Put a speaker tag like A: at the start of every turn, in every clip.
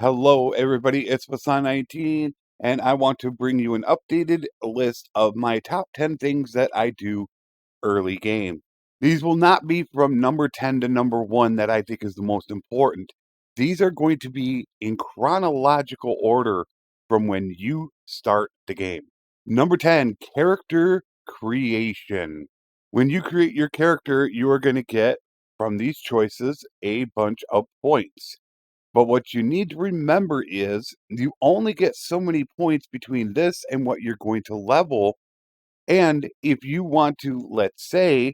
A: Hello, everybody. It's Flesson19, and I want to bring you an updated list of my top 10 things that I do early game. These will not be from number 10 to number 1 that I think is the most important. These are going to be in chronological order from when you start the game. Number 10, character creation. When you create your character, you are going to get from these choices a bunch of points. But what you need to remember is you only get so many points between this and what you're going to level. And if you want to, let's say,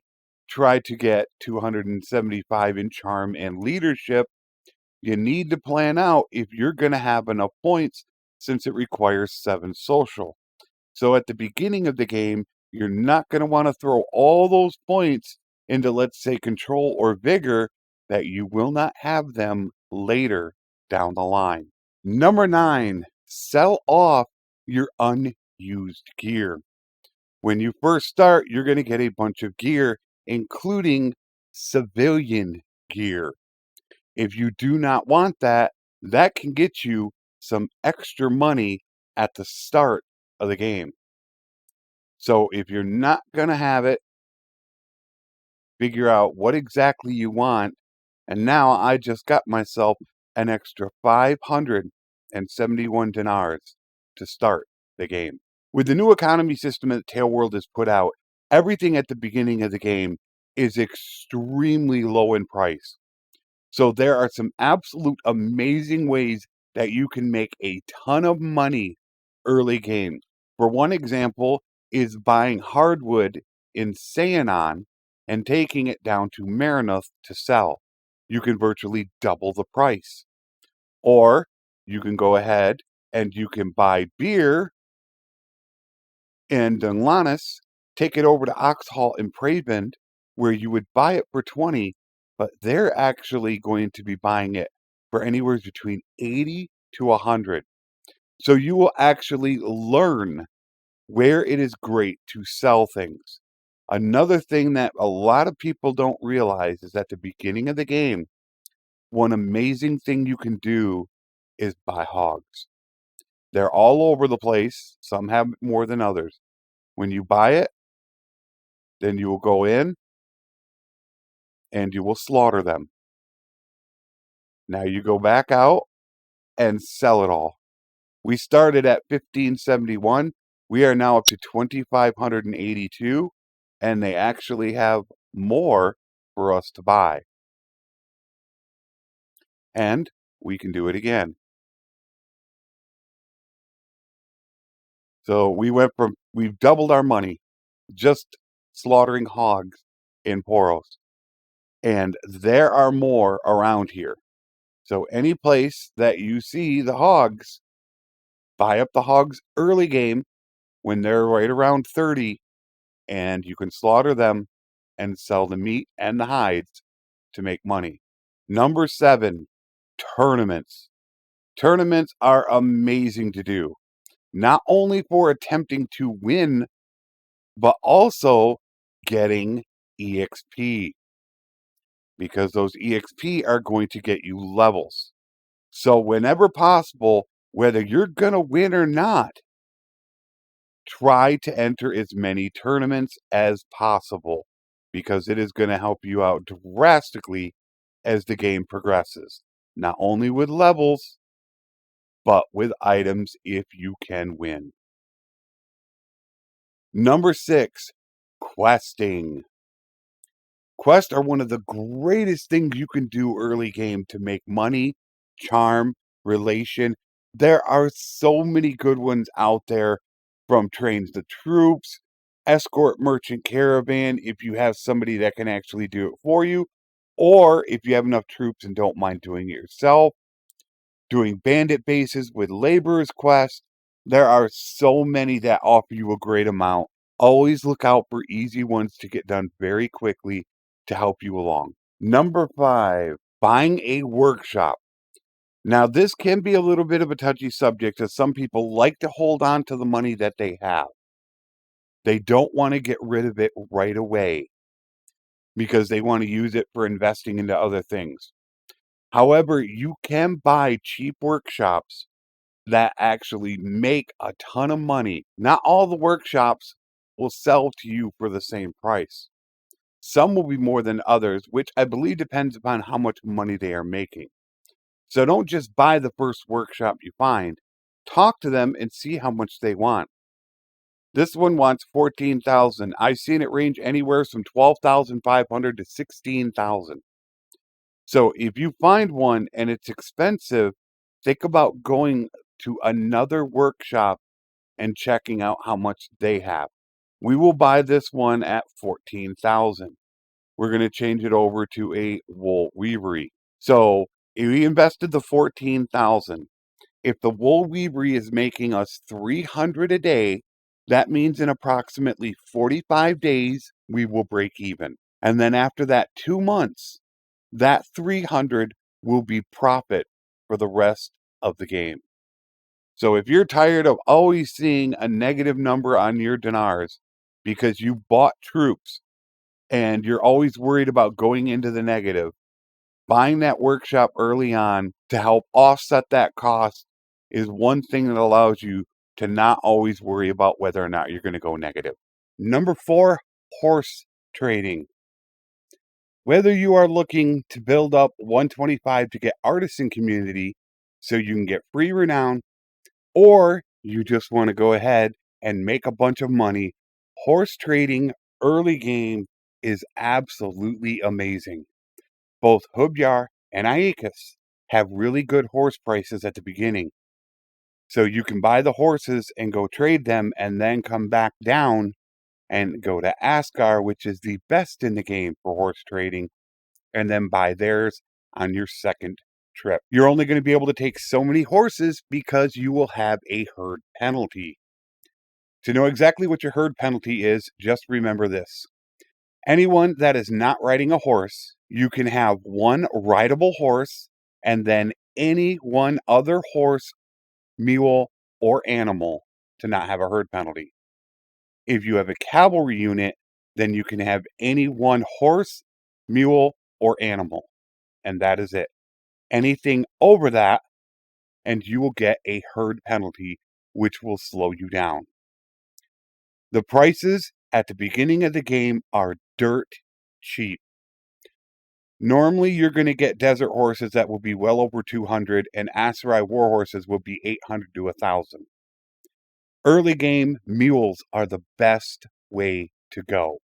A: try to get 275 in charm and leadership, you need to plan out if you're going to have enough points since it requires 7 social. So at the beginning of the game, you're not going to want to throw all those points into, let's say, control or vigor, that you will not have them later down the line. Number 9, sell off your unused gear. When you first start, you're going to get a bunch of gear, including civilian gear. If you do not want that, that can get you some extra money at the start of the game. So if you're not going to have it, figure out what exactly you want. And now I just got myself an extra 571 dinars to start the game. With the new economy system that Tailworld has put out, everything at the beginning of the game is extremely low in price. So there are some absolute amazing ways that you can make a ton of money early game. For one example is buying hardwood in Seanon and taking it down to Marinoth to sell. You can virtually double the price. Or you can go ahead and you can buy beer in Dunlanus, take it over to Oxhall and Pravend, where you would buy it for 20, but they're actually going to be buying it for anywhere between 80 to 100. So you will actually learn where it is great to sell things. Another thing that a lot of people don't realize is at the beginning of the game, one amazing thing you can do is buy hogs. They're all over the place. Some have more than others. When you buy it, then you will go in and you will slaughter them. Now you go back out and sell it all. We started at 1571. We are now up to 2582, and they actually have more for us to buy. And we can do it again. So we've doubled our money just slaughtering hogs in Poros. And there are more around here. So any place that you see the hogs, buy up the hogs early game when they're right around 30, and you can slaughter them and sell the meat and the hides to make money. Number 7, tournaments. Tournaments are amazing to do, not only for attempting to win, but also getting EXP, because those EXP are going to get you levels. So whenever possible, whether you're going to win or not, try to enter as many tournaments as possible, because it is going to help you out drastically as the game progresses. Not only with levels, but with items if you can win. Number 6, questing. Quests are one of the greatest things you can do early game to make money, charm, relation. There are so many good ones out there, from trains the troops, escort merchant caravan if you have somebody that can actually do it for you, or if you have enough troops and don't mind doing it yourself, doing bandit bases with laborers quest. There are so many that offer you a great amount. Always look out for easy ones to get done very quickly to help you along. Number 5, buying a workshop. Now, this can be a little bit of a touchy subject, as some people like to hold on to the money that they have. They don't want to get rid of it right away because they want to use it for investing into other things. However, you can buy cheap workshops that actually make a ton of money. Not all the workshops will sell to you for the same price. Some will be more than others, which I believe depends upon how much money they are making. So don't just buy the first workshop you find. Talk to them and see how much they want. This one wants 14,000. I've seen it range anywhere from 12,500 to 16,000. So if you find one and it's expensive, think about going to another workshop and checking out how much they have. We will buy this one at 14,000. We're going to change it over to a wool weavery. So if we invested the 14,000, if the wool weavery is making us 300 a day, that means in approximately 45 days, we will break even. And then after that 2 months, that 300 will be profit for the rest of the game. So if you're tired of always seeing a negative number on your dinars because you bought troops and you're always worried about going into the negative, buying that workshop early on to help offset that cost is one thing that allows you to not always worry about whether or not you're going to go negative. Number 4, horse trading. Whether you are looking to build up 125 to get artisan community so you can get free renown, or you just want to go ahead and make a bunch of money, horse trading early game is absolutely amazing. Both Hubyar and Aeacus have really good horse prices at the beginning. So you can buy the horses and go trade them and then come back down and go to Asgard, which is the best in the game for horse trading, and then buy theirs on your second trip. You're only going to be able to take so many horses because you will have a herd penalty. To know exactly what your herd penalty is, just remember this. Anyone that is not riding a horse, you can have one rideable horse and then any one other horse, mule, or animal to not have a herd penalty. If you have a cavalry unit, then you can have any one horse, mule, or animal, and that is it. Anything over that, and you will get a herd penalty, which will slow you down. The prices at the beginning of the game are dirt cheap. Normally, you're going to get desert horses that will be well over 200, and Aserai war horses will be 800 to 1,000. Early game, mules are the best way to go.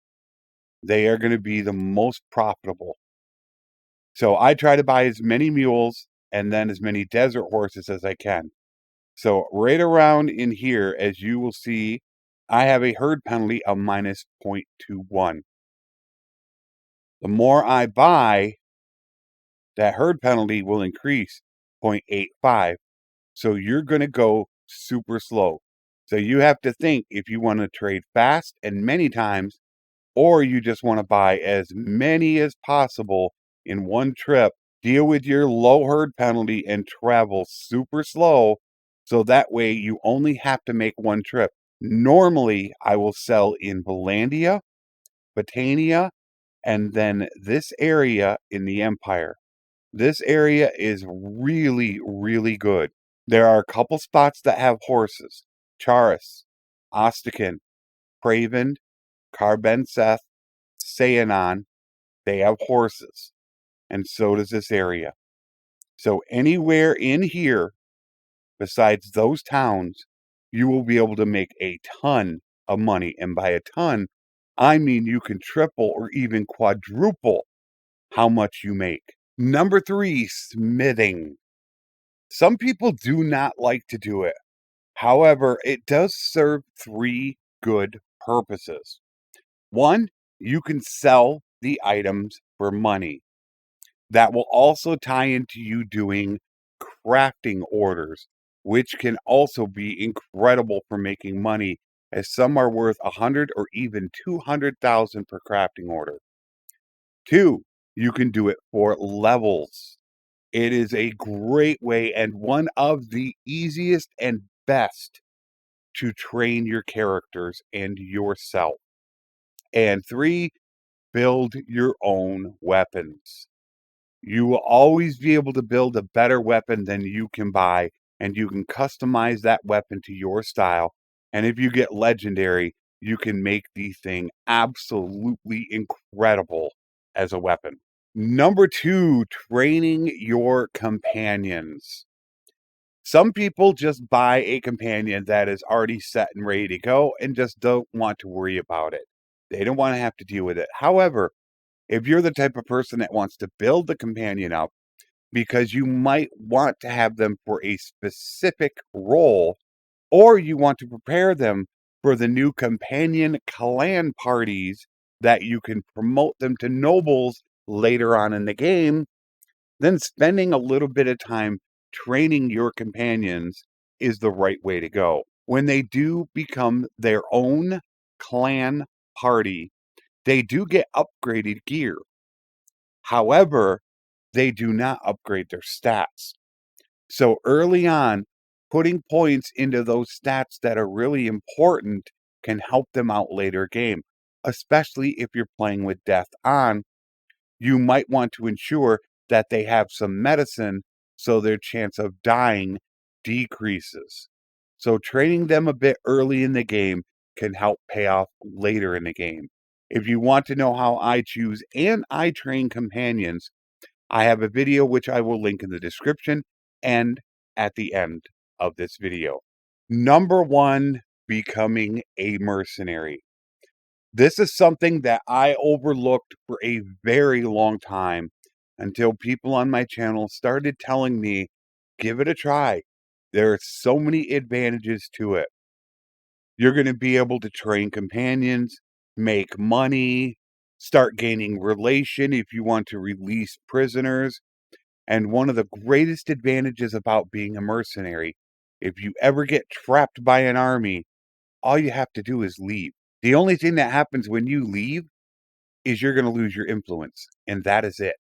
A: They are going to be the most profitable. So I try to buy as many mules and then as many desert horses as I can. So right around in here, as you will see, I have a herd penalty of minus 0.21. The more I buy, that herd penalty will increase 0.85. So you're going to go super slow. So you have to think if you want to trade fast and many times, or you just want to buy as many as possible in one trip, deal with your low herd penalty and travel super slow. So that way you only have to make one trip. Normally, I will sell in Valandia, Botania, and then this area in the Empire. This area is really, really good. There are a couple spots that have horses. Charis, Ostakin, Craven, Carbenseth, Seanon, they have horses. And so does this area. So anywhere in here, besides those towns, you will be able to make a ton of money. And by a ton, I mean you can triple or even quadruple how much you make. Number 3, smithing. Some people do not like to do it. However, it does serve 3 good purposes. 1, you can sell the items for money. That will also tie into you doing crafting orders, which can also be incredible for making money, as some are worth 100 or even 200,000 per crafting order. 2, you can do it for levels. It is a great way and one of the easiest and best to train your characters and yourself. And 3, build your own weapons. You will always be able to build a better weapon than you can buy, and you can customize that weapon to your style. And if you get legendary, you can make the thing absolutely incredible as a weapon. Number 2, training your companions. Some people just buy a companion that is already set and ready to go and just don't want to worry about it. They don't want to have to deal with it. However, if you're the type of person that wants to build the companion up because you might want to have them for a specific role, or you want to prepare them for the new companion clan parties that you can promote them to nobles later on in the game, then spending a little bit of time training your companions is the right way to go. When they do become their own clan party, they do get upgraded gear. However, they do not upgrade their stats. So early on, putting points into those stats that are really important can help them out later game, especially if you're playing with death on. You might want to ensure that they have some medicine so their chance of dying decreases. So training them a bit early in the game can help pay off later in the game. If you want to know how I choose and I train companions, I have a video which I will link in the description and at the end of this video. Number 1, becoming a mercenary. This is something that I overlooked for a very long time until people on my channel started telling me, give it a try. There are so many advantages to it. You're going to be able to train companions, make money, start gaining relation if you want to release prisoners. And one of the greatest advantages about being a mercenary, if you ever get trapped by an army, all you have to do is leave. The only thing that happens when you leave is you're going to lose your influence, and that is it.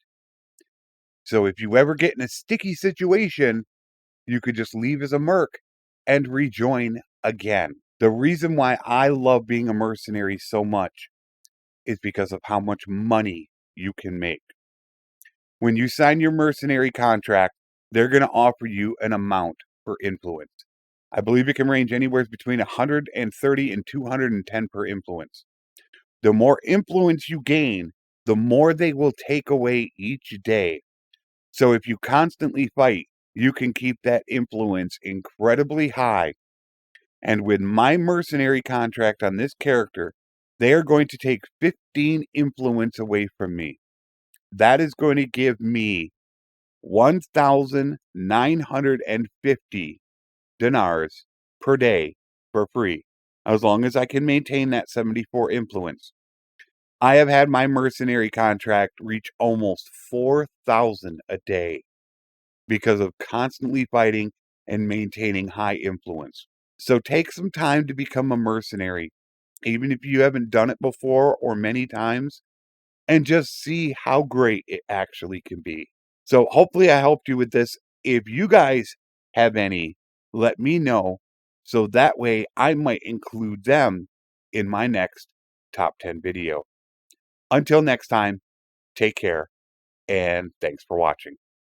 A: So if you ever get in a sticky situation, you could just leave as a merc and rejoin again. The reason why I love being a mercenary so much is because of how much money you can make. When you sign your mercenary contract, they're going to offer you an amount for influence. I believe it can range anywhere between 130 and 210 per influence. The more influence you gain, the more they will take away each day. So if you constantly fight, you can keep that influence incredibly high. And with my mercenary contract on this character, they are going to take 15 influence away from me. That is going to give me 1,950 dinars per day for free, as long as I can maintain that 74 influence. I have had my mercenary contract reach almost 4,000 a day because of constantly fighting and maintaining high influence. So take some time to become a mercenary, even if you haven't done it before or many times, and just see how great it actually can be. So hopefully I helped you with this. If you guys have any, let me know so that way I might include them in my next top 10 video. Until next time, take care and thanks for watching.